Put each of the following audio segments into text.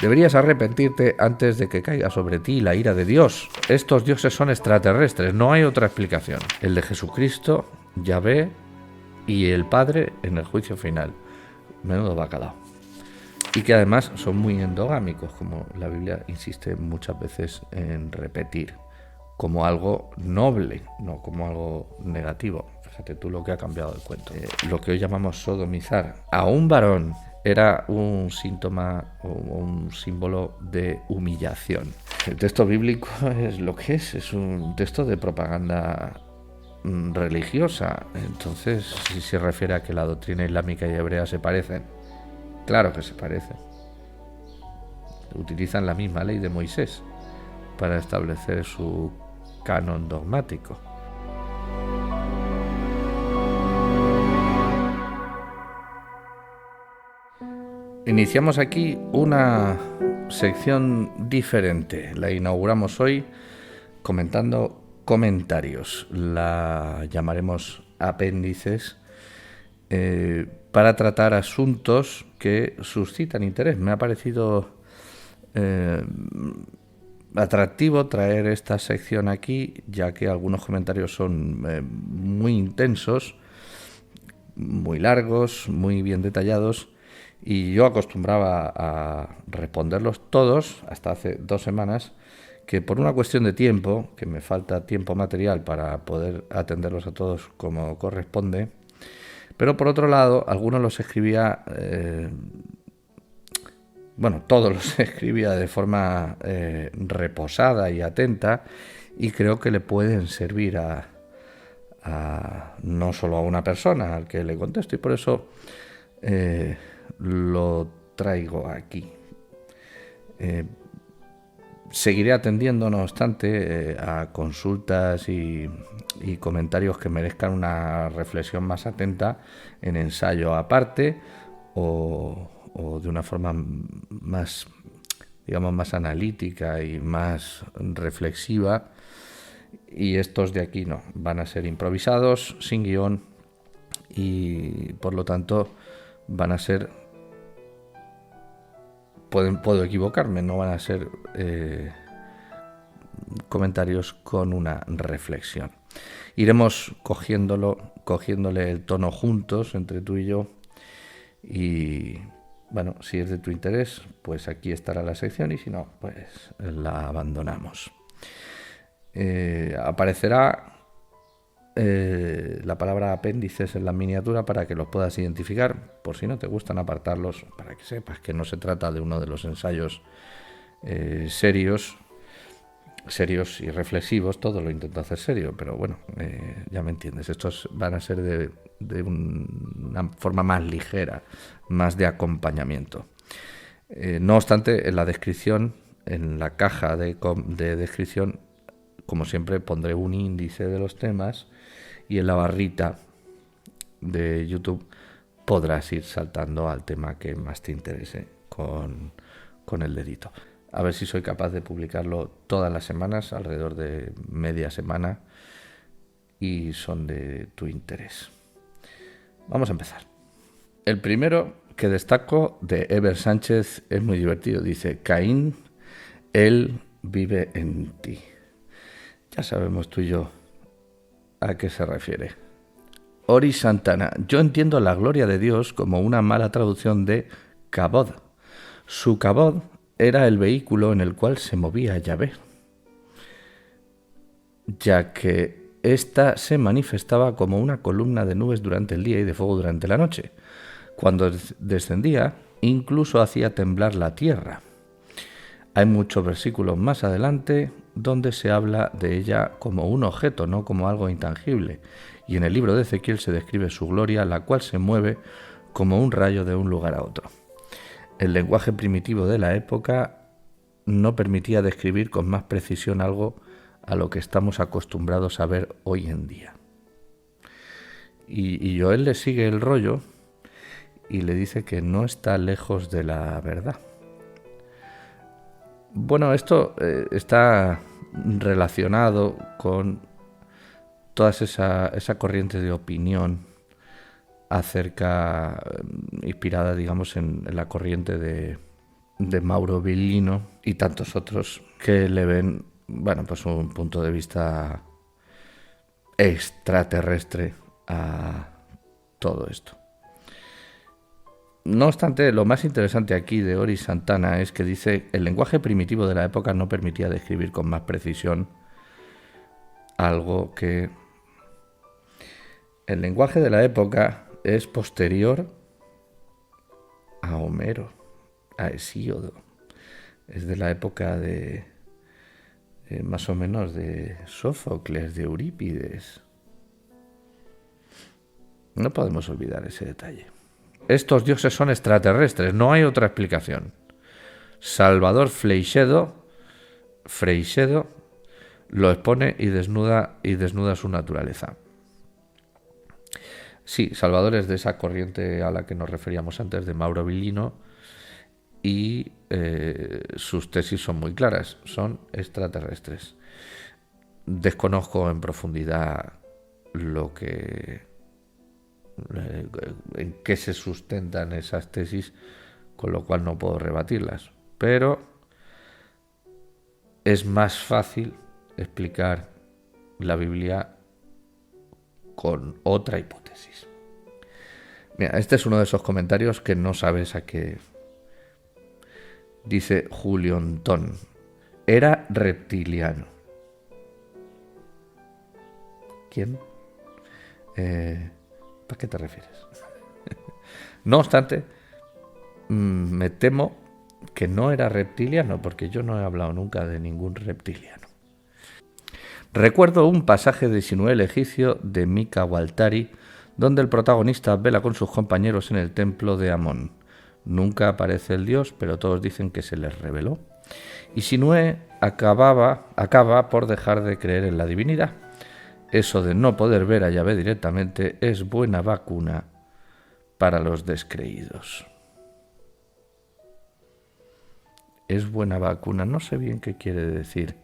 Deberías arrepentirte antes de que caiga sobre ti la ira de Dios. Estos dioses son extraterrestres, no hay otra explicación. El de Jesucristo, Yahvé y el Padre en el juicio final. Menudo bacalao. Y que además son muy endogámicos, como la Biblia insiste muchas veces en repetir, como algo noble, no como algo negativo. Fíjate tú lo que ha cambiado el cuento. Lo que hoy llamamos sodomizar a un varón era un síntoma o un símbolo de humillación. El texto bíblico es lo que es un texto de propaganda religiosa. Entonces, si se refiere a que la doctrina islámica y hebrea se parecen, claro que se parecen. Utilizan la misma ley de Moisés para establecer su canon dogmático. Iniciamos aquí una sección diferente. La inauguramos hoy comentando comentarios. La llamaremos apéndices para tratar asuntos que suscitan interés. Me ha parecido atractivo traer esta sección aquí, ya que algunos comentarios son muy intensos, muy largos, muy bien detallados. Y yo acostumbraba a responderlos todos hasta hace 2 semanas, que por una cuestión de tiempo, que me falta tiempo material para poder atenderlos a todos como corresponde, pero por otro lado, algunos los escribía, todos los escribía de forma reposada y atenta, y creo que le pueden servir a no solo a una persona al que le contesto, y por eso lo traigo aquí. Seguiré atendiendo, no obstante, a consultas y comentarios que merezcan una reflexión más atenta en ensayo aparte o de una forma más, más analítica y más reflexiva. Y estos de aquí no, van a ser improvisados, sin guión, y por lo tanto van a ser, puedo equivocarme, no van a ser comentarios con una reflexión. Iremos cogiéndole el tono juntos entre tú y yo, y si es de tu interés, pues aquí estará la sección, y si no, pues la abandonamos. Aparecerá la palabra apéndices en la miniatura para que los puedas identificar. Por si no te gustan, apartarlos, para que sepas que no se trata de uno de los ensayos serios y reflexivos. Todo lo intento hacer serio, pero ya me entiendes. Estos van a ser de una forma más ligera, más de acompañamiento. No obstante, en la descripción, en la caja de descripción, como siempre, pondré un índice de los temas, y en la barrita de YouTube podrás ir saltando al tema que más te interese con el dedito. A ver si soy capaz de publicarlo todas las semanas, alrededor de media semana, y son de tu interés. Vamos a empezar. El primero que destaco, de Ever Sánchez, es muy divertido. Dice: Caín, él vive en ti. Ya sabemos tú y yo a qué se refiere. Ori Santana: yo entiendo la gloria de Dios como una mala traducción de Kabod. Su Kabod era el vehículo en el cual se movía Yahvé, ya que ésta se manifestaba como una columna de nubes durante el día y de fuego durante la noche. Cuando descendía, incluso hacía temblar la tierra. Hay muchos versículos más adelante donde se habla de ella como un objeto, no como algo intangible. Y en el libro de Ezequiel se describe su gloria, la cual se mueve como un rayo de un lugar a otro. El lenguaje primitivo de la época no permitía describir con más precisión algo a lo que estamos acostumbrados a ver hoy en día. Y Joel le sigue el rollo y le dice que no está lejos de la verdad. Bueno, esto está relacionado con toda esa corriente de opinión acerca, inspirada, digamos, en la corriente de Mauro Villino y tantos otros que le ven, bueno, pues un punto de vista extraterrestre a todo esto. No obstante, lo más interesante aquí de Ori Santana es que dice: el lenguaje primitivo de la época no permitía describir con más precisión algo que... El lenguaje de la época es posterior a Homero, a Hesíodo. Es de la época de... más o menos de Sófocles, de Eurípides. No podemos olvidar ese detalle. Estos dioses son extraterrestres, no hay otra explicación. Salvador Freixedo lo expone y desnuda su naturaleza. Sí, Salvador es de esa corriente a la que nos referíamos antes, de Mauro Villino, y sus tesis son muy claras, son extraterrestres. Desconozco en profundidad en qué se sustentan esas tesis, con lo cual no puedo rebatirlas, pero es más fácil explicar la Biblia con otra hipótesis. Mira, este es uno de esos comentarios que no sabes a qué. Dice Julio Antón: era reptiliano. ¿Quién? ¿Para qué te refieres? No obstante, me temo que no era reptiliano, porque yo no he hablado nunca de ningún reptiliano. Recuerdo un pasaje de Sinué el egipcio de Mika Waltari, donde el protagonista vela con sus compañeros en el templo de Amón. Nunca aparece el dios, pero todos dicen que se les reveló. Y Sinué acaba por dejar de creer en la divinidad. Eso de no poder ver a Yahvé directamente es buena vacuna para los descreídos. Es buena vacuna, no sé bien qué quiere decir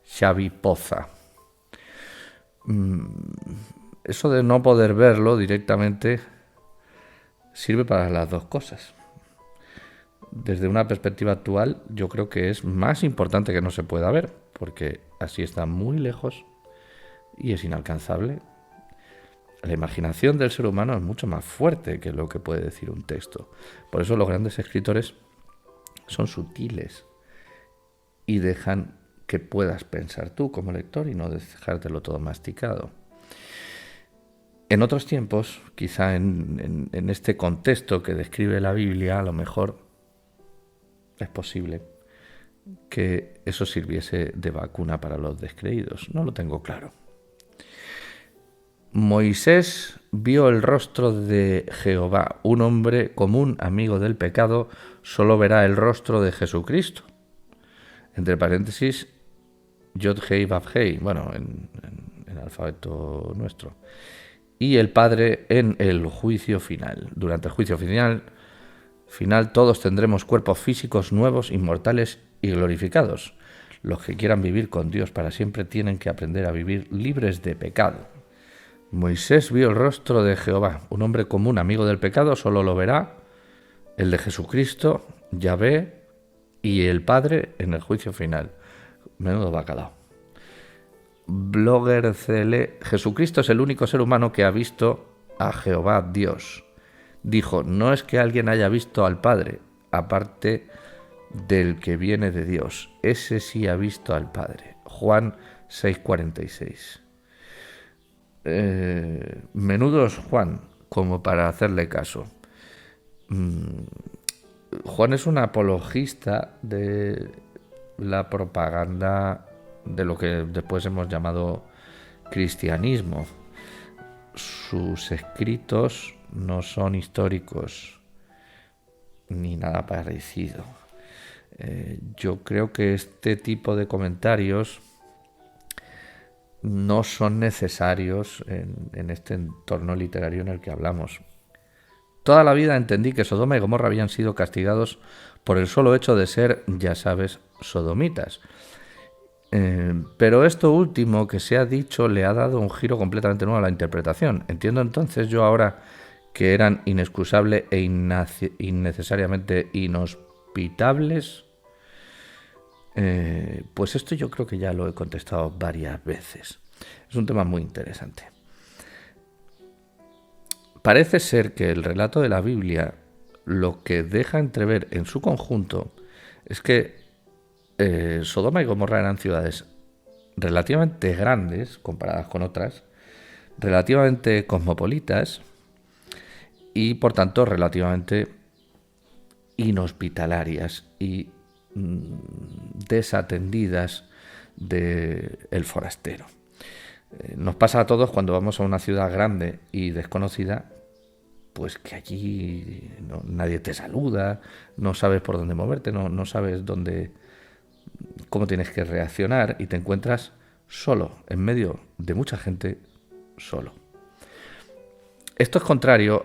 Xavi Poza. Eso de no poder verlo directamente sirve para las dos cosas. Desde una perspectiva actual, yo creo que es más importante que no se pueda ver, porque así está muy lejos y es inalcanzable. La imaginación del ser humano es mucho más fuerte que lo que puede decir un texto. Por eso los grandes escritores son sutiles y dejan que puedas pensar tú como lector y no dejártelo todo masticado. En otros tiempos, quizá en este contexto que describe la Biblia, a lo mejor es posible que eso sirviese de vacuna para los descreídos. No lo tengo claro. Moisés vio el rostro de Jehová. Un hombre común, amigo del pecado, solo verá el rostro de Jesucristo. Entre paréntesis, Yod Hei Vav Hei, bueno, en el alfabeto nuestro. Y el Padre en el juicio final. Durante el juicio final todos tendremos cuerpos físicos nuevos, inmortales y glorificados. Los que quieran vivir con Dios para siempre tienen que aprender a vivir libres de pecado. Moisés vio el rostro de Jehová. Un hombre común, amigo del pecado, solo lo verá el de Jesucristo, Yahvé y el Padre en el juicio final. Menudo bacalao. Blogger CL: Jesucristo es el único ser humano que ha visto a Jehová Dios. Dijo: no es que alguien haya visto al Padre, aparte del que viene de Dios. Ese sí ha visto al Padre. Juan 6:46. Menudos Juan, como para hacerle caso. Juan es un apologista de la propaganda de lo que después hemos llamado cristianismo. Sus escritos no son históricos ni nada parecido. Yo creo que este tipo de comentarios no son necesarios en este entorno literario en el que hablamos. Toda la vida entendí que Sodoma y Gomorra habían sido castigados por el solo hecho de ser, ya sabes, sodomitas. Pero esto último que se ha dicho le ha dado un giro completamente nuevo a la interpretación. Entiendo entonces yo ahora que eran inexcusables e innecesariamente inhospitables. Pues esto yo creo que ya lo he contestado varias veces. Es un tema muy interesante. Parece ser que el relato de la Biblia lo que deja entrever en su conjunto es que Sodoma y Gomorra eran ciudades relativamente grandes comparadas con otras, relativamente cosmopolitas y por tanto relativamente inhospitalarias y desatendidas del forastero. Nos pasa a todos cuando vamos a una ciudad grande y desconocida, pues que allí nadie te saluda, no sabes por dónde moverte, no sabes cómo tienes que reaccionar y te encuentras solo, en medio de mucha gente, solo. Esto es contrario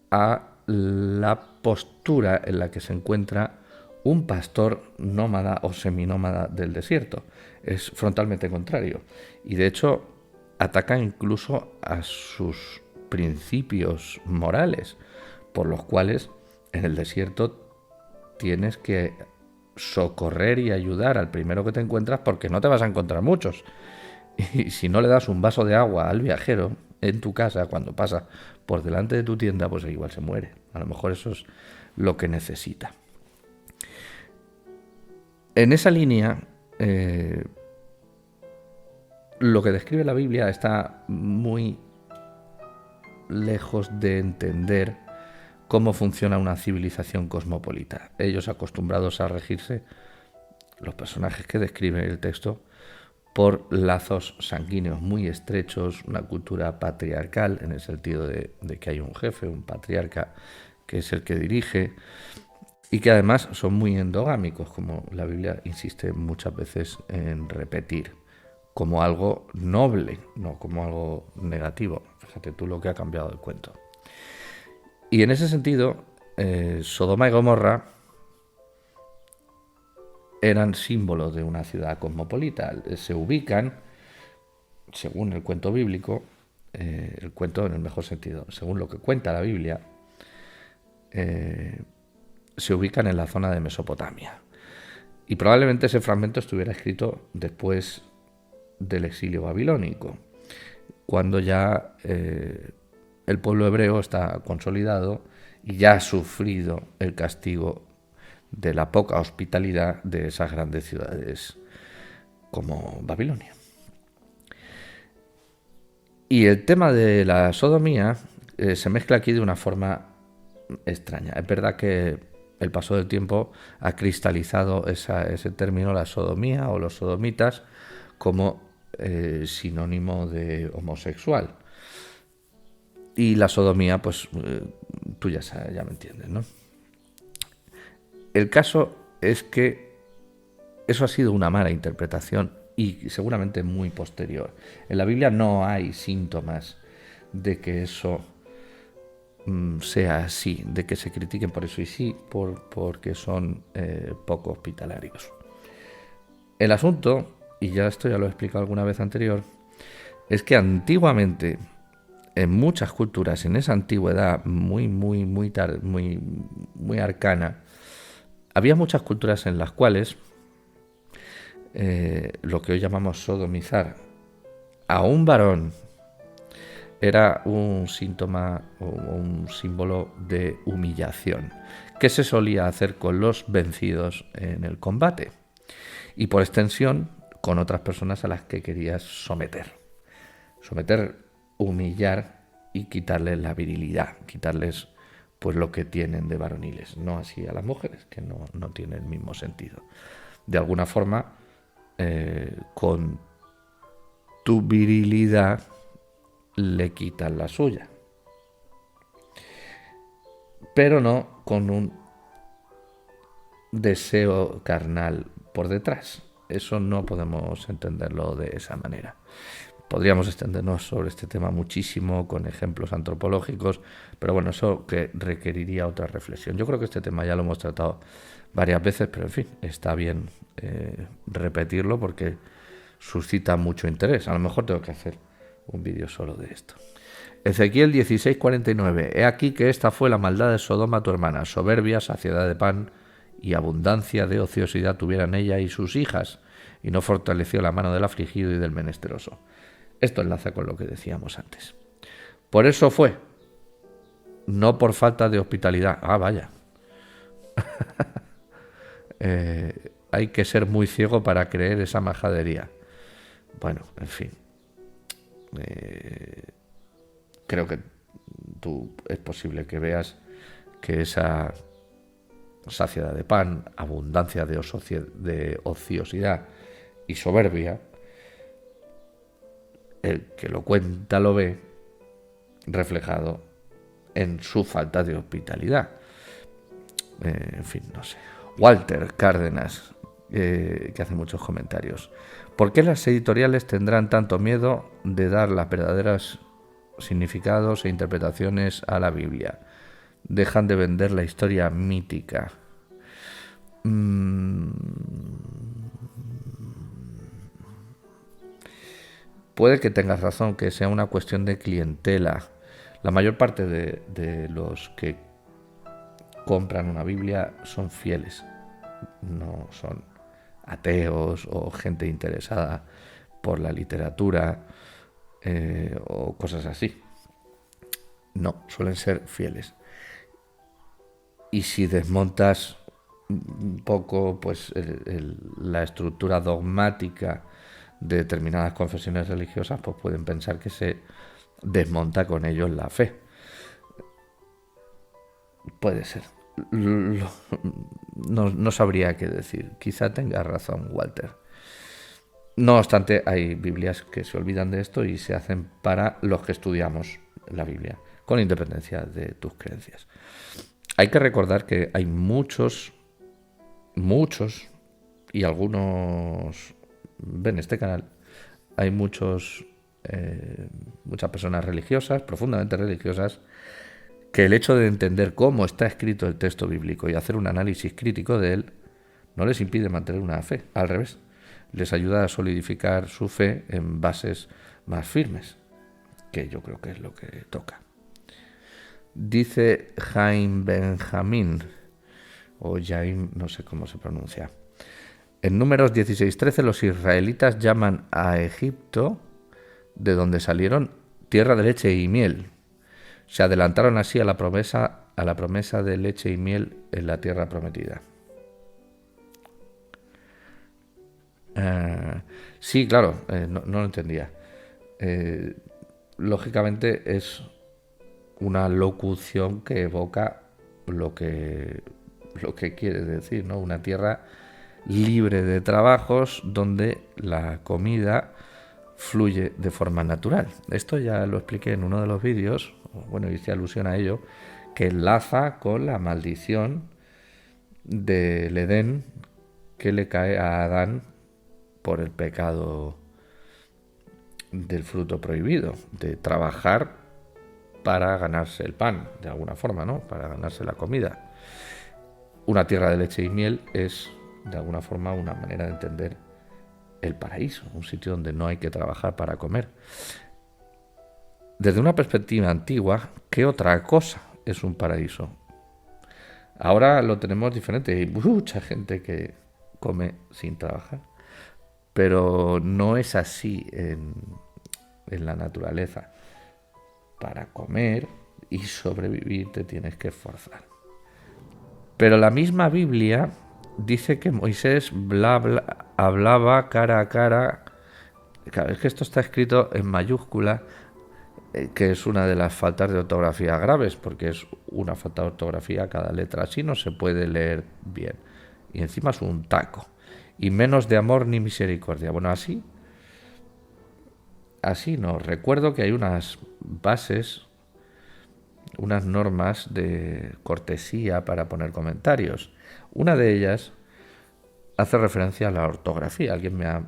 a la postura en la que se encuentra un pastor nómada o seminómada del desierto. Es frontalmente contrario. Y de hecho ataca incluso a sus principios morales, por los cuales en el desierto tienes que socorrer y ayudar al primero que te encuentras porque no te vas a encontrar muchos. Y si no le das un vaso de agua al viajero en tu casa cuando pasa por delante de tu tienda, pues igual se muere. A lo mejor eso es lo que necesita. En esa línea, lo que describe la Biblia está muy lejos de entender cómo funciona una civilización cosmopolita. Ellos acostumbrados a regirse, los personajes que describe el texto, por lazos sanguíneos muy estrechos, una cultura patriarcal en el sentido de que hay un jefe, un patriarca, que es el que dirige, y que además son muy endogámicos, como la Biblia insiste muchas veces en repetir, como algo noble, no como algo negativo. Fíjate tú lo que ha cambiado el cuento. Y en ese sentido, Sodoma y Gomorra eran símbolos de una ciudad cosmopolita. Se ubican, según el cuento bíblico, el cuento en el mejor sentido, según lo que cuenta la Biblia, se ubican en la zona de Mesopotamia. Y probablemente ese fragmento estuviera escrito después del exilio babilónico, cuando ya el pueblo hebreo está consolidado y ya ha sufrido el castigo de la poca hospitalidad de esas grandes ciudades como Babilonia. Y el tema de la sodomía se mezcla aquí de una forma extraña. Es verdad que el paso del tiempo ha cristalizado ese término, la sodomía o los sodomitas, como sinónimo de homosexual. Y la sodomía, pues tú ya me entiendes, ¿no? El caso es que eso ha sido una mala interpretación y seguramente muy posterior. En la Biblia no hay síntomas de que eso sea así, de que se critiquen por eso y sí, porque son poco hospitalarios. El asunto, y ya esto ya lo he explicado alguna vez anterior, es que antiguamente, en muchas culturas, en esa antigüedad muy arcana, había muchas culturas en las cuales lo que hoy llamamos sodomizar a un varón era un síntoma o un símbolo de humillación que se solía hacer con los vencidos en el combate y por extensión con otras personas a las que querías someter, humillar y quitarles la virilidad, quitarles pues lo que tienen de varoniles, no así a las mujeres, que no tiene el mismo sentido. De alguna forma, con tu virilidad le quitas la suya, pero no con un deseo carnal por detrás. Eso no podemos entenderlo de esa manera. Podríamos extendernos sobre este tema muchísimo con ejemplos antropológicos, pero bueno, eso que requeriría otra reflexión. Yo creo que este tema ya lo hemos tratado varias veces, pero en fin, está bien repetirlo porque suscita mucho interés. A lo mejor tengo que hacer un vídeo solo de esto. Ezequiel 16:49. He aquí que esta fue la maldad de Sodoma tu hermana, soberbia, saciedad de pan y abundancia de ociosidad tuvieran ella y sus hijas, y no fortaleció la mano del afligido y del menesteroso. Esto enlaza con lo que decíamos antes. Por eso fue, no por falta de hospitalidad. Ah, vaya. Hay que ser muy ciego para creer esa majadería. Bueno, en fin. Creo que es posible que veas que esa saciedad de pan, abundancia de ociosidad y soberbia, el que lo cuenta lo ve reflejado en su falta de hospitalidad. En fin, no sé. Walter Cárdenas, que hace muchos comentarios. ¿Por qué las editoriales tendrán tanto miedo de dar las verdaderas significados e interpretaciones a la Biblia? Dejan de vender la historia mítica. Puede que tengas razón, que sea una cuestión de clientela. La mayor parte de los que compran una Biblia son fieles, no son ateos o gente interesada por la literatura o cosas así. No, suelen ser fieles. Y si desmontas un poco pues la estructura dogmática de determinadas confesiones religiosas, pues pueden pensar que se desmonta con ellos la fe. Puede ser. No sabría qué decir. Quizá tenga razón Walter. No obstante, hay Biblias que se olvidan de esto y se hacen para los que estudiamos la Biblia, con independencia de tus creencias. Hay que recordar que hay muchos, y algunos ven este canal, hay muchas personas religiosas, profundamente religiosas, que el hecho de entender cómo está escrito el texto bíblico y hacer un análisis crítico de él no les impide mantener una fe, al revés, les ayuda a solidificar su fe en bases más firmes, que yo creo que es lo que toca. Dice Jaime Benjamín, o Jaim, no sé cómo se pronuncia. En Números 16:13 los israelitas llaman a Egipto, de donde salieron, tierra de leche y miel. Se adelantaron así a la promesa de leche y miel en la tierra prometida. Sí, claro, no lo entendía. Lógicamente es una locución que evoca lo que quiere decir, ¿no? Una tierra libre de trabajos donde la comida fluye de forma natural. Esto ya lo expliqué en uno de los vídeos, bueno, hice alusión a ello, que enlaza con la maldición del Edén que le cae a Adán por el pecado del fruto prohibido, de trabajar para ganarse el pan, de alguna forma, ¿no? Para ganarse la comida. Una tierra de leche y miel es, de alguna forma, una manera de entender el paraíso, un sitio donde no hay que trabajar para comer. Desde una perspectiva antigua, ¿qué otra cosa es un paraíso? Ahora lo tenemos diferente, hay mucha gente que come sin trabajar, pero no es así en la naturaleza. Para comer y sobrevivir te tienes que esforzar. Pero la misma Biblia dice que Moisés hablaba cara a cara. Claro, es que esto está escrito en mayúscula, que es una de las faltas de ortografía graves, porque es una falta de ortografía cada letra. Así no se puede leer bien. Y encima es un taco. Y menos de amor ni misericordia. Bueno, así no. Recuerdo que hay unas bases, unas normas de cortesía para poner comentarios. Una de ellas hace referencia a la ortografía. Alguien me ha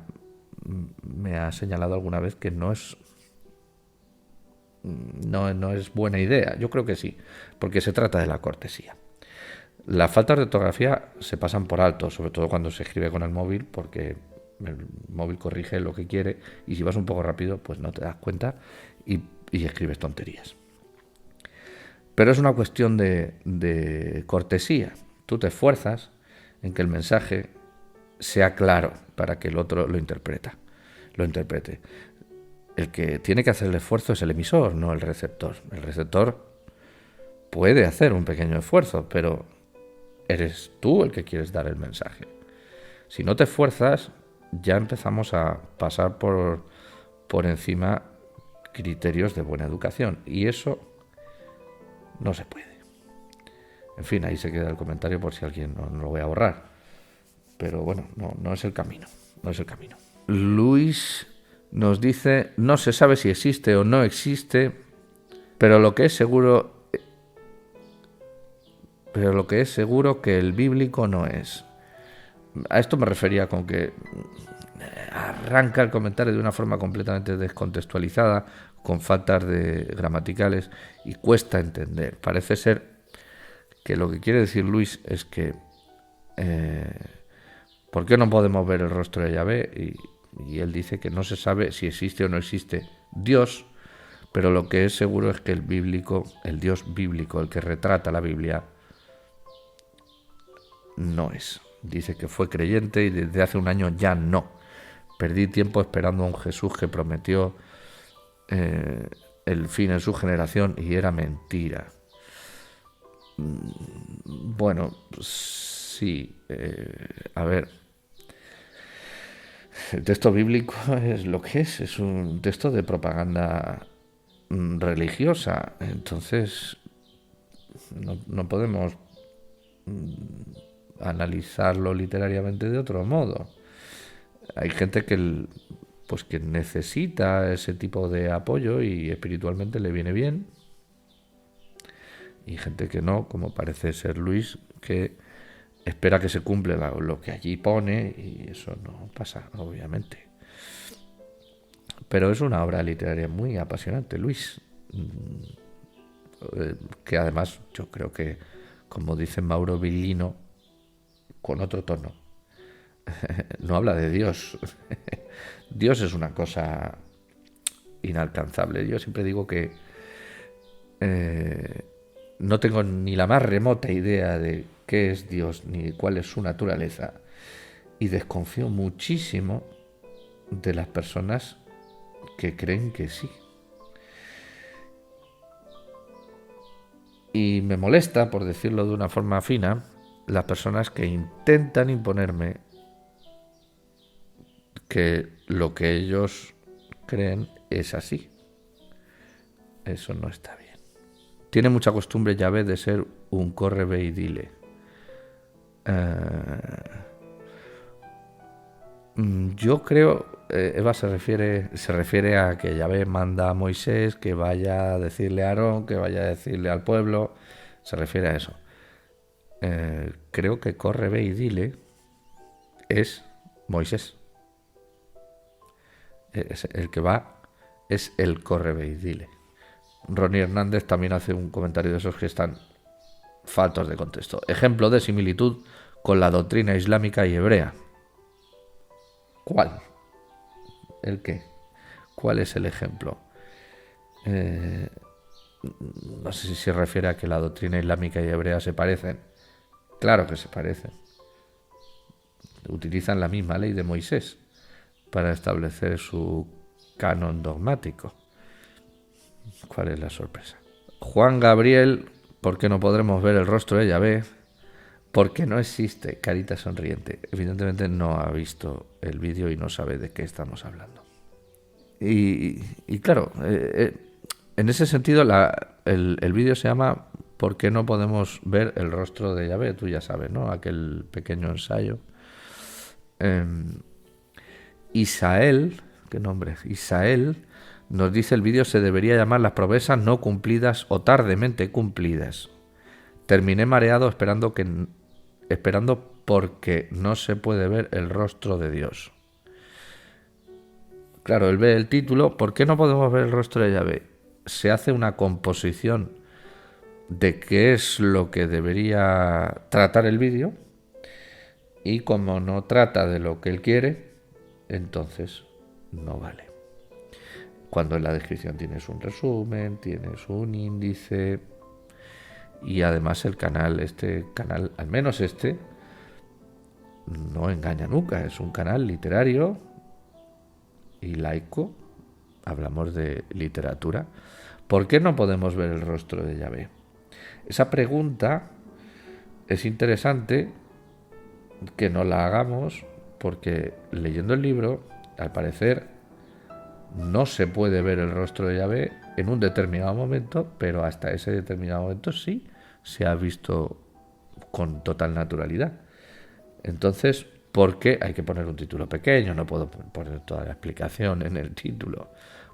me ha señalado alguna vez que no es buena idea. Yo creo que sí, porque se trata de la cortesía. Las faltas de ortografía se pasan por alto, sobre todo cuando se escribe con el móvil, porque el móvil corrige lo que quiere y si vas un poco rápido, pues no te das cuenta y escribes tonterías. Pero es una cuestión de cortesía. Tú te esfuerzas en que el mensaje sea claro para que el otro lo interprete. El que tiene que hacer el esfuerzo es el emisor, no el receptor. El receptor puede hacer un pequeño esfuerzo, pero eres tú el que quieres dar el mensaje. Si no te esfuerzas, ya empezamos a pasar por encima criterios de buena educación, y eso no se puede. En fin, ahí se queda el comentario por si alguien no lo voy a borrar. Pero bueno, no es el camino. No es el camino. Luis nos dice: no se sabe si existe o no existe, pero lo que es seguro que el bíblico no es. A esto me refería con que arranca el comentario de una forma completamente descontextualizada, con faltas gramaticales, y cuesta entender. Parece ser que lo que quiere decir Luis es que ¿por qué no podemos ver el rostro de Yahvé? Y él dice que no se sabe si existe o no existe Dios, pero lo que es seguro es que el Dios bíblico, el que retrata la Biblia, no es. Dice que fue creyente y desde hace un año ya no. Perdí tiempo esperando a un Jesús que prometió el fin en su generación y era mentira. Bueno, sí, a ver, el texto bíblico es lo que es un texto de propaganda religiosa, entonces no podemos analizarlo literariamente de otro modo. Hay gente que necesita ese tipo de apoyo y espiritualmente le viene bien, y gente que no, como parece ser Luis, que espera que se cumpla lo que allí pone, y eso no pasa, obviamente. Pero es una obra literaria muy apasionante, Luis, que además yo creo que, como dice Mauro Villino, con otro tono, no habla de Dios. Dios es una cosa inalcanzable. Yo siempre digo que no tengo ni la más remota idea de qué es Dios ni cuál es su naturaleza, y desconfío muchísimo de las personas que creen que sí. Y me molesta, por decirlo de una forma fina, las personas que intentan imponerme que lo que ellos creen es así. Eso no está bien. Tiene mucha costumbre Yahvé de ser un corre ve y dile. Yo creo, Eva se refiere a que Yahvé manda a Moisés que vaya a decirle a Aarón, que vaya a decirle al pueblo, se refiere a eso. Creo que corre ve y dile es Moisés. El que va es el corre ve y dile. Ronnie Hernández también hace un comentario de esos que están faltos de contexto. Ejemplo de similitud con la doctrina islámica y hebrea. ¿Cuál? ¿El qué? ¿Cuál es el ejemplo? No sé si se refiere a que la doctrina islámica y hebrea se parecen. Claro que se parecen. Utilizan la misma ley de Moisés para establecer su canon dogmático. ¿Cuál es la sorpresa? Juan Gabriel, ¿por qué no podremos ver el rostro de Yahvé? Porque no existe carita sonriente. Evidentemente no ha visto el vídeo y no sabe de qué estamos hablando. Y claro, en ese sentido el vídeo se llama ¿Por qué no podemos ver el rostro de Yahvé? Tú ya sabes, ¿no? Aquel pequeño ensayo. Isael, ¿qué nombre? Isael nos dice: el vídeo se debería llamar Las promesas no cumplidas o tardemente cumplidas. Terminé mareado esperando porque no se puede ver el rostro de Dios. Claro, él ve el título, ¿por qué no podemos ver el rostro de Yahvé? Se hace una composición de qué es lo que debería tratar el vídeo y como no trata de lo que él quiere, entonces no vale. Cuando en la descripción tienes un resumen, tienes un índice y además el canal, al menos no engaña nunca, es un canal literario y laico, hablamos de literatura. ¿Por qué no podemos ver el rostro de Yahvé? Esa pregunta es interesante que no la hagamos porque leyendo el libro, al parecer, no se puede ver el rostro de Yahvé en un determinado momento, pero hasta ese determinado momento sí se ha visto con total naturalidad. Entonces, ¿por qué hay que poner un título pequeño? No puedo poner toda la explicación en el título.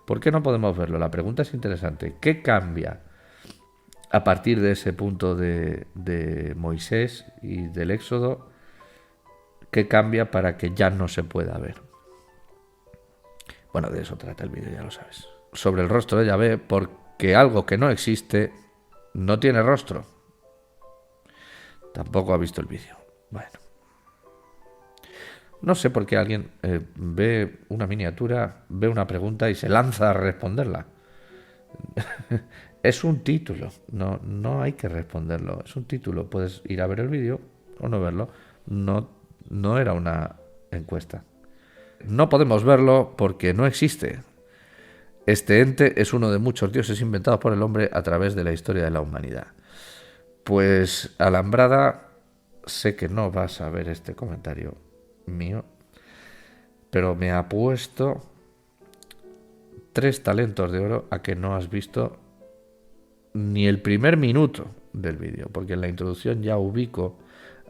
¿Por qué no podemos verlo? La pregunta es interesante. ¿Qué cambia a partir de ese punto de Moisés y del Éxodo? ¿Qué cambia para que ya no se pueda ver? Bueno, de eso trata el vídeo, ya lo sabes. Sobre el rostro de Yahvé, porque algo que no existe no tiene rostro. Tampoco ha visto el vídeo. Bueno. No sé por qué alguien ve una miniatura, ve una pregunta y se lanza a responderla. Es un título, no hay que responderlo. Es un título, puedes ir a ver el vídeo o no verlo. No era una encuesta. No podemos verlo porque no existe. Este ente es uno de muchos dioses inventados por el hombre a través de la historia de la humanidad. Pues, Alambrada, sé que no vas a ver este comentario mío, pero me apuesto 3 talentos de oro a que no has visto ni el primer minuto del vídeo, porque en la introducción ya ubico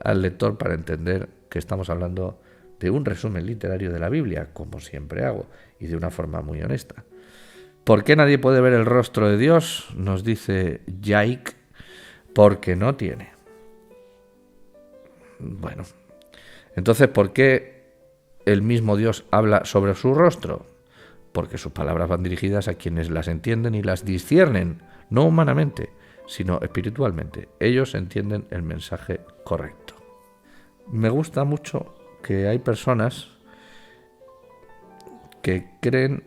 al lector para entender que estamos hablando de un resumen literario de la Biblia, como siempre hago, y de una forma muy honesta. ¿Por qué nadie puede ver el rostro de Dios? Nos dice Yaik, porque no tiene. Bueno, entonces, ¿por qué el mismo Dios habla sobre su rostro? Porque sus palabras van dirigidas a quienes las entienden y las disciernen, no humanamente, sino espiritualmente. Ellos entienden el mensaje correcto. Me gusta mucho que hay personas que creen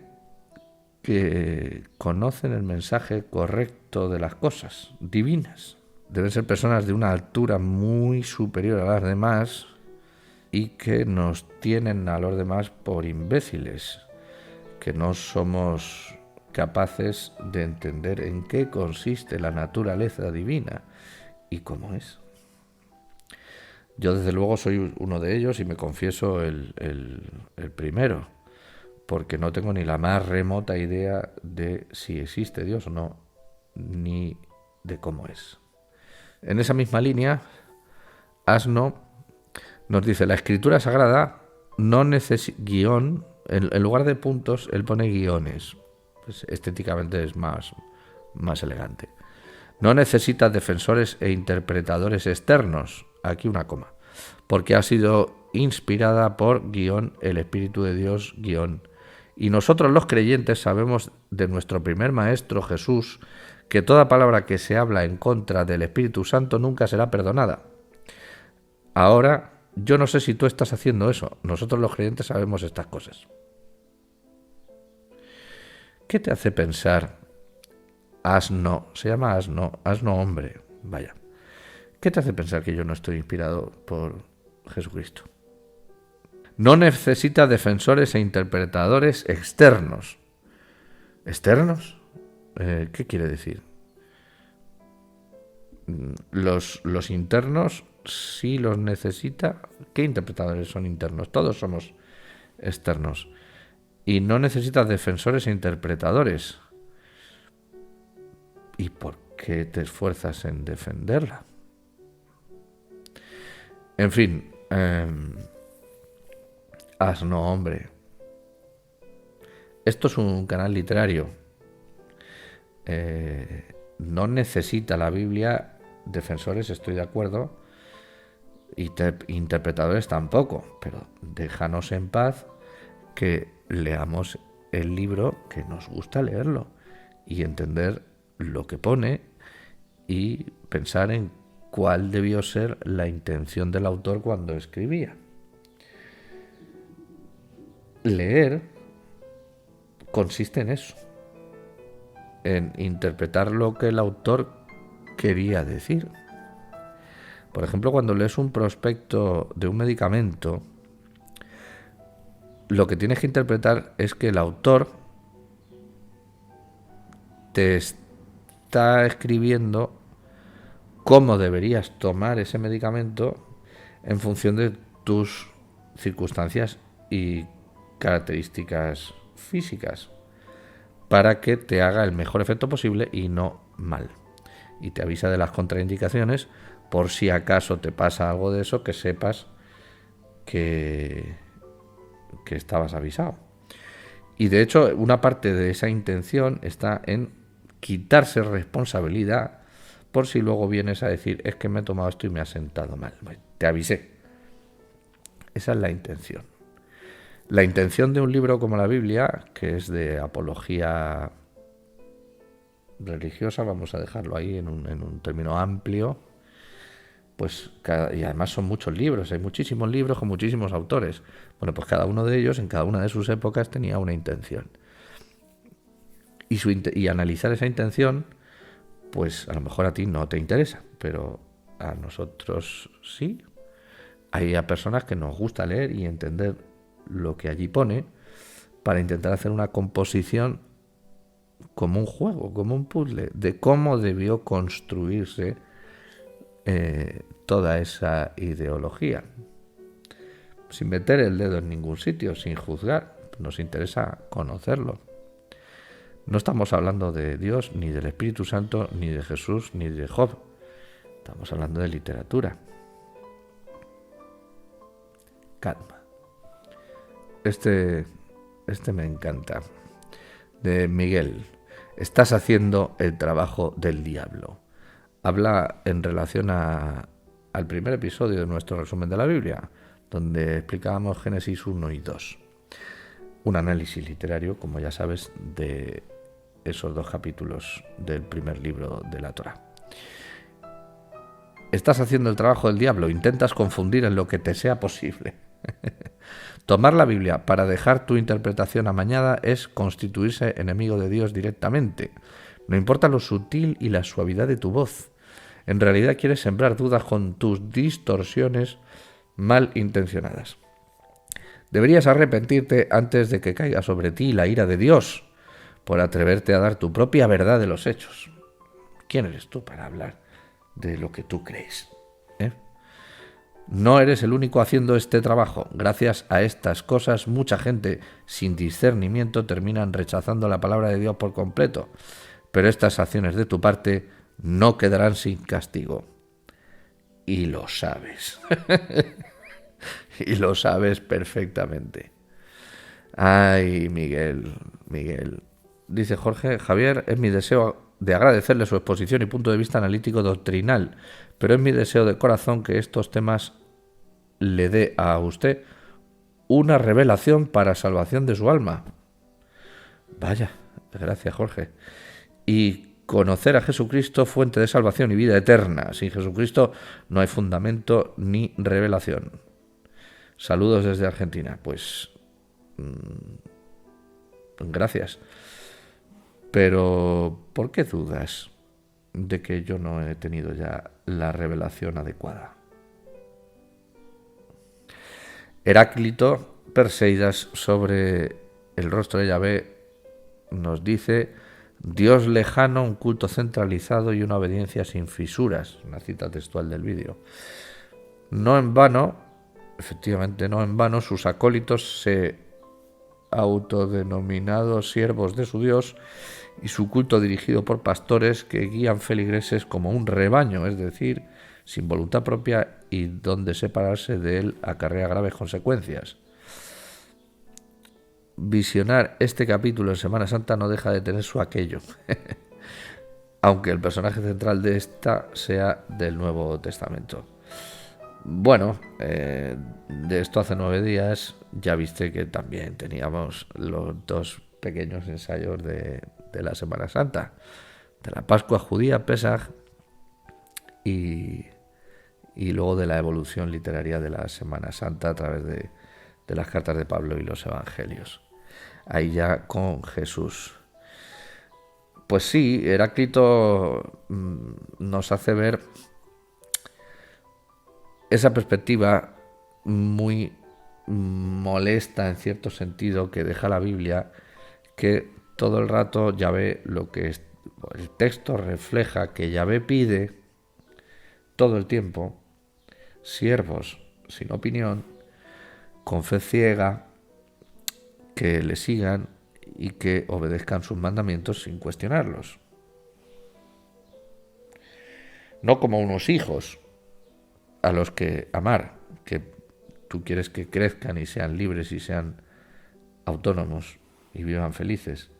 que conocen el mensaje correcto de las cosas divinas. Deben ser personas de una altura muy superior a las demás y que nos tienen a los demás por imbéciles, que no somos capaces de entender en qué consiste la naturaleza divina y cómo es. Yo desde luego soy uno de ellos y me confieso el primero, porque no tengo ni la más remota idea de si existe Dios o no, ni de cómo es. En esa misma línea, Asno nos dice, la escritura sagrada no necesita guión, en lugar de puntos, él pone guiones. Pues estéticamente es más elegante. No necesita defensores e interpretadores externos, aquí una coma, porque ha sido inspirada por guión el Espíritu de Dios guión. Y nosotros los creyentes sabemos de nuestro primer maestro Jesús que toda palabra que se habla en contra del Espíritu Santo nunca será perdonada. Ahora, yo no sé si tú estás haciendo eso. Nosotros los creyentes sabemos estas cosas. ¿Qué te hace pensar? Asno, se llama Asno hombre, vaya. ¿Qué te hace pensar que yo no estoy inspirado por Jesucristo? No necesita defensores e interpretadores externos. ¿Externos? ¿Qué quiere decir? Los internos sí los necesita. ¿Qué interpretadores son internos? Todos somos externos. Y no necesita defensores e interpretadores. ¿Y por qué te esfuerzas en defenderla? En fin, Asno hombre. Esto es un canal literario. No necesita la Biblia defensores, estoy de acuerdo, y interpretadores tampoco, pero déjanos en paz que leamos el libro que nos gusta leerlo y entender lo que pone y pensar en cuál debió ser la intención del autor cuando escribía. Leer consiste en eso, en interpretar lo que el autor quería decir. Por ejemplo, cuando lees un prospecto de un medicamento, lo que tienes que interpretar es que el autor te está escribiendo cómo deberías tomar ese medicamento en función de tus circunstancias y características físicas, para que te haga el mejor efecto posible y no mal. Y te avisa de las contraindicaciones por si acaso te pasa algo de eso, que sepas que estabas avisado. Y de hecho, una parte de esa intención está en quitarse responsabilidad por si luego vienes a decir, es que me he tomado esto y me ha sentado mal. Te avisé. Esa es la intención. La intención de un libro como la Biblia, que es de apología religiosa, vamos a dejarlo ahí en un término amplio, pues y además son muchos libros, hay muchísimos libros con muchísimos autores. Bueno, pues cada uno de ellos, en cada una de sus épocas, tenía una intención. Y analizar esa intención, pues a lo mejor a ti no te interesa, pero a nosotros sí. Hay a personas que nos gusta leer y entender lo que allí pone para intentar hacer una composición como un juego, como un puzzle, de cómo debió construirse toda esa ideología, sin meter el dedo en ningún sitio, sin juzgar. Nos interesa conocerlo. No estamos hablando de Dios, ni del Espíritu Santo, ni de Jesús, ni de Job. Estamos hablando de literatura. Calma. Este me encanta. De Miguel. Estás haciendo el trabajo del diablo. Habla en relación al primer episodio de nuestro resumen de la Biblia, donde explicábamos Génesis 1 y 2. Un análisis literario, como ya sabes, de esos 2 capítulos del primer libro de la Torá. Estás haciendo el trabajo del diablo, intentas confundir en lo que te sea posible. Tomar la Biblia para dejar tu interpretación amañada es constituirse enemigo de Dios directamente. No importa lo sutil y la suavidad de tu voz. En realidad quieres sembrar dudas con tus distorsiones mal intencionadas. Deberías arrepentirte antes de que caiga sobre ti la ira de Dios por atreverte a dar tu propia verdad de los hechos. ¿Quién eres tú para hablar de lo que tú crees? No eres el único haciendo este trabajo. Gracias a estas cosas, mucha gente sin discernimiento terminan rechazando la palabra de Dios por completo. Pero estas acciones de tu parte no quedarán sin castigo. Y lo sabes. Y lo sabes perfectamente. Ay, Miguel. Dice Jorge, Javier, es mi deseo de agradecerle su exposición y punto de vista analítico doctrinal, pero es mi deseo de corazón que estos temas le dé a usted una revelación para salvación de su alma. Vaya, gracias Jorge. Y conocer a Jesucristo, fuente de salvación y vida eterna. Sin Jesucristo no hay fundamento ni revelación. Saludos desde Argentina. Pues gracias. Pero ¿por qué dudas de que yo no he tenido ya la revelación adecuada? Heráclito Perseidas, sobre el rostro de Yahvé, nos dice: Dios lejano, un culto centralizado y una obediencia sin fisuras. Una cita textual del vídeo. No en vano, efectivamente no en vano, sus acólitos autodenominados siervos de su Dios y su culto dirigido por pastores que guían feligreses como un rebaño, es decir, sin voluntad propia, y donde separarse de él acarrea graves consecuencias. Visionar este capítulo en Semana Santa no deja de tener su aquello, aunque el personaje central de esta sea del Nuevo Testamento. Bueno, de esto hace 9 días ya viste que también teníamos los 2 pequeños ensayos de la Semana Santa, de la Pascua judía, Pesaj, y luego de la evolución literaria de la Semana Santa a través de las cartas de Pablo y los evangelios. Ahí ya con Jesús. Pues sí, Heráclito nos hace ver esa perspectiva muy molesta en cierto sentido que deja la Biblia, que todo el rato Yahvé, lo que el texto refleja que Yahvé pide todo el tiempo, siervos sin opinión, con fe ciega, que le sigan y que obedezcan sus mandamientos sin cuestionarlos. No como unos hijos a los que amar, que tú quieres que crezcan y sean libres y sean autónomos y vivan felices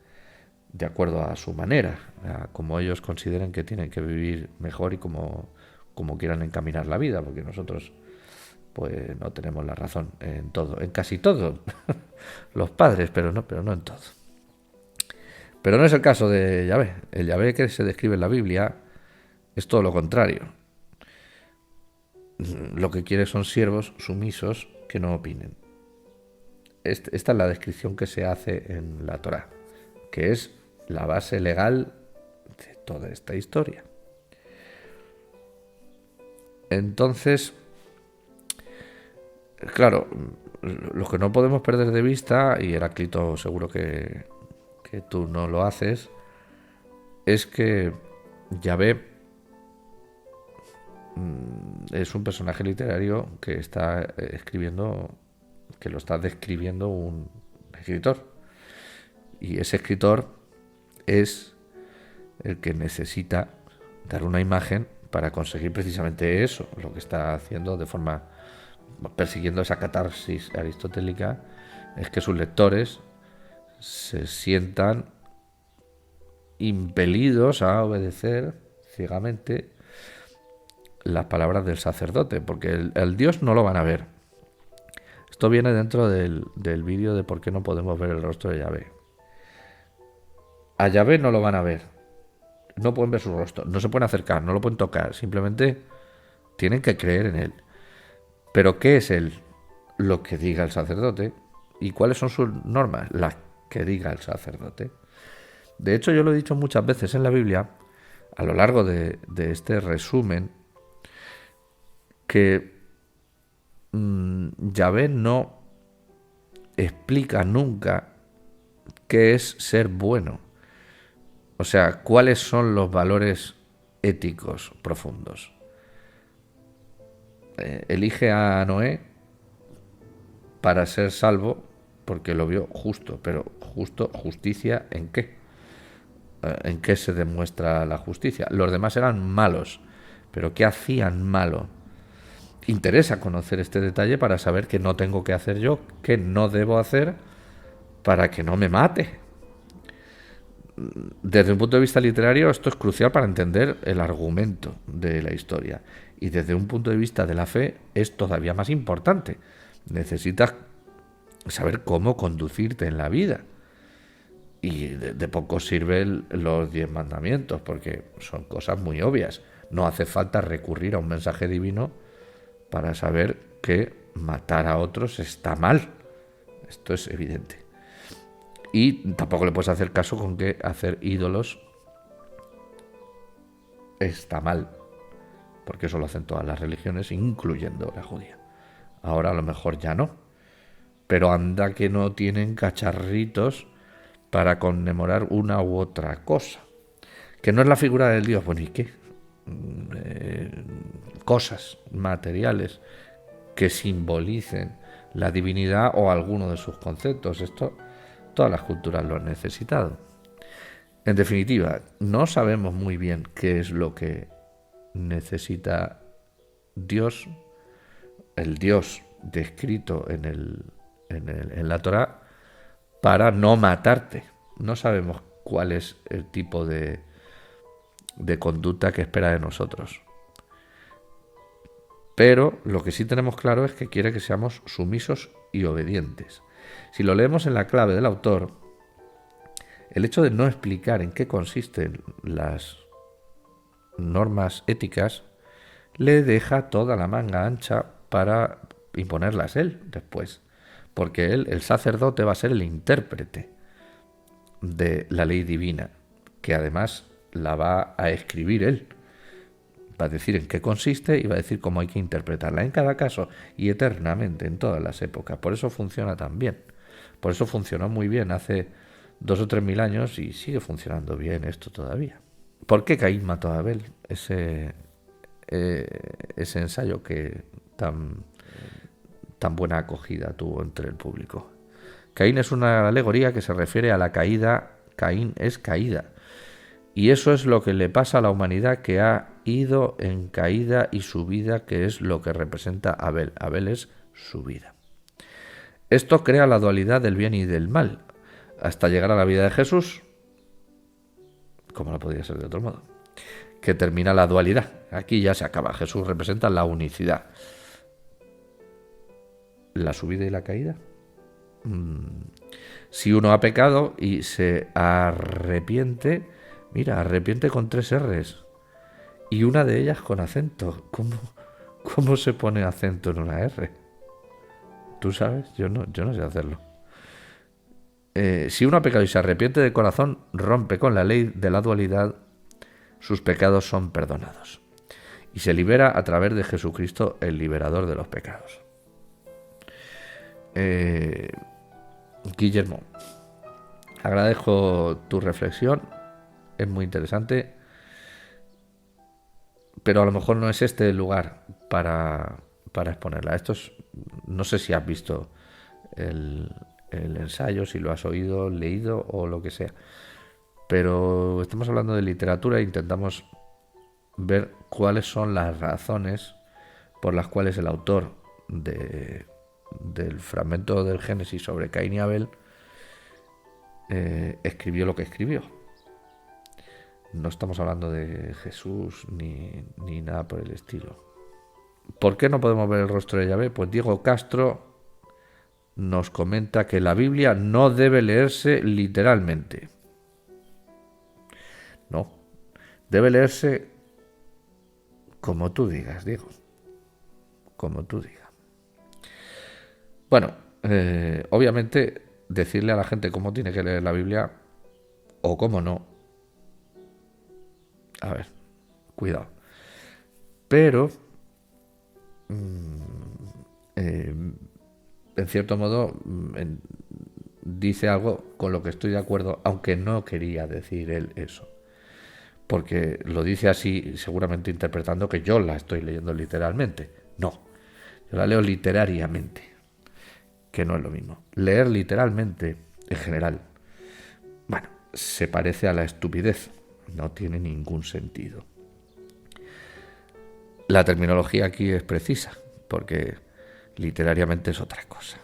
de acuerdo a su manera, como ellos consideren que tienen que vivir mejor y como quieran encaminar la vida, porque nosotros pues no tenemos la razón en todo, en casi todo, los padres, pero no en todo. Pero no es el caso de Yahvé. El Yahvé que se describe en la Biblia es todo lo contrario. Lo que quiere son siervos sumisos que no opinen. Esta es la descripción que se hace en la Torá, que es la base legal de toda esta historia. Entonces, claro, lo que no podemos perder de vista, y Heráclito seguro que tú no lo haces, es que Yahvé es un personaje literario que está escribiendo, que lo está describiendo un escritor. Y ese escritor es el que necesita dar una imagen para conseguir precisamente eso, lo que está haciendo de forma, persiguiendo esa catarsis aristotélica, es que sus lectores se sientan impelidos a obedecer ciegamente las palabras del sacerdote, porque el Dios no lo van a ver. Esto viene dentro del vídeo de por qué no podemos ver el rostro de Yahvé. A Yahvé no lo van a ver, no pueden ver su rostro, no se pueden acercar, no lo pueden tocar, simplemente tienen que creer en él. Pero ¿qué es él? Lo que diga el sacerdote. ¿Y cuáles son sus normas? Las que diga el sacerdote. De hecho, yo lo he dicho muchas veces en la Biblia, a lo largo de este resumen, que Yahvé no explica nunca qué es ser bueno. O sea, cuáles son los valores éticos profundos. Elige a Noé para ser salvo porque lo vio justo, pero justicia ¿en qué? ¿En qué se demuestra la justicia? Los demás eran malos, pero ¿qué hacían malo? Interesa conocer este detalle para saber qué no tengo que hacer yo, qué no debo hacer para que no me mate. Desde un punto de vista literario esto es crucial para entender el argumento de la historia, y desde un punto de vista de la fe es todavía más importante. Necesitas saber cómo conducirte en la vida, y de poco sirven los 10 mandamientos porque son cosas muy obvias. No hace falta recurrir a un mensaje divino para saber que matar a otros está mal. Esto es evidente. Y tampoco le puedes hacer caso con que hacer ídolos está mal, porque eso lo hacen todas las religiones, incluyendo la judía. Ahora a lo mejor ya no, pero anda que no tienen cacharritos para conmemorar una u otra cosa, que no es la figura del Dios. Bueno, ¿y qué? Cosas materiales que simbolicen la divinidad o alguno de sus conceptos. Esto todas las culturas lo han necesitado. En definitiva, no sabemos muy bien qué es lo que necesita Dios, el Dios descrito en la Torá, para no matarte. No sabemos cuál es el tipo de conducta que espera de nosotros. Pero lo que sí tenemos claro es que quiere que seamos sumisos y obedientes. Si lo leemos en la clave del autor, El hecho de no explicar en qué consisten las normas éticas le deja toda la manga ancha para imponerlas él después, porque él, el sacerdote, va a ser el intérprete de la ley divina, que además la va a escribir él. Va a decir en qué consiste y va a decir cómo hay que interpretarla en cada caso y eternamente en todas las épocas. Por eso funciona tan bien. Por eso funcionó muy bien hace 2 o 3 mil años y sigue funcionando bien esto todavía. ¿Por qué Caín mató a Abel? Ese ensayo que tan buena acogida tuvo entre el público. Caín es una alegoría que se refiere a la caída. Caín es caída. Y eso es lo que le pasa a la humanidad, que ha ido en caída, y su vida, que es lo que representa Abel. Abel es su vida. Esto crea la dualidad del bien y del mal, hasta llegar a la vida de Jesús, como no podría ser de otro modo, que termina la dualidad. Aquí ya se acaba. Jesús representa la unicidad. ¿La subida y la caída? Si uno ha pecado y se arrepiente, mira, arrepiente con 3 R's y una de ellas con acento. ¿Cómo se pone acento en una R? ¿Tú sabes? Yo no sé hacerlo. Si uno ha pecado y se arrepiente de corazón, rompe con la ley de la dualidad, sus pecados son perdonados y se libera a través de Jesucristo, el liberador de los pecados. Guillermo, agradezco tu reflexión, es muy interesante, pero a lo mejor no es este el lugar para exponerla. No sé si has visto el ensayo, si lo has oído, leído o lo que sea, pero estamos hablando de literatura e intentamos ver cuáles son las razones por las cuales el autor del fragmento del Génesis sobre Caín y Abel escribió lo que escribió. No estamos hablando de Jesús ni nada por el estilo. ¿Por qué no podemos ver el rostro de Yahvé? Pues Diego Castro nos comenta que la Biblia no debe leerse literalmente. No, debe leerse como tú digas, Diego. Como tú digas. Bueno, obviamente decirle a la gente cómo tiene que leer la Biblia o cómo no. A ver, cuidado. Pero, en cierto modo, dice algo con lo que estoy de acuerdo, aunque no quería decir él eso. Porque lo dice así, seguramente interpretando que yo la estoy leyendo literalmente. No, yo la leo literariamente, que no es lo mismo. Leer literalmente, en general, bueno, se parece a la estupidez. No tiene ningún sentido. La terminología aquí es precisa, porque literariamente es otra cosa.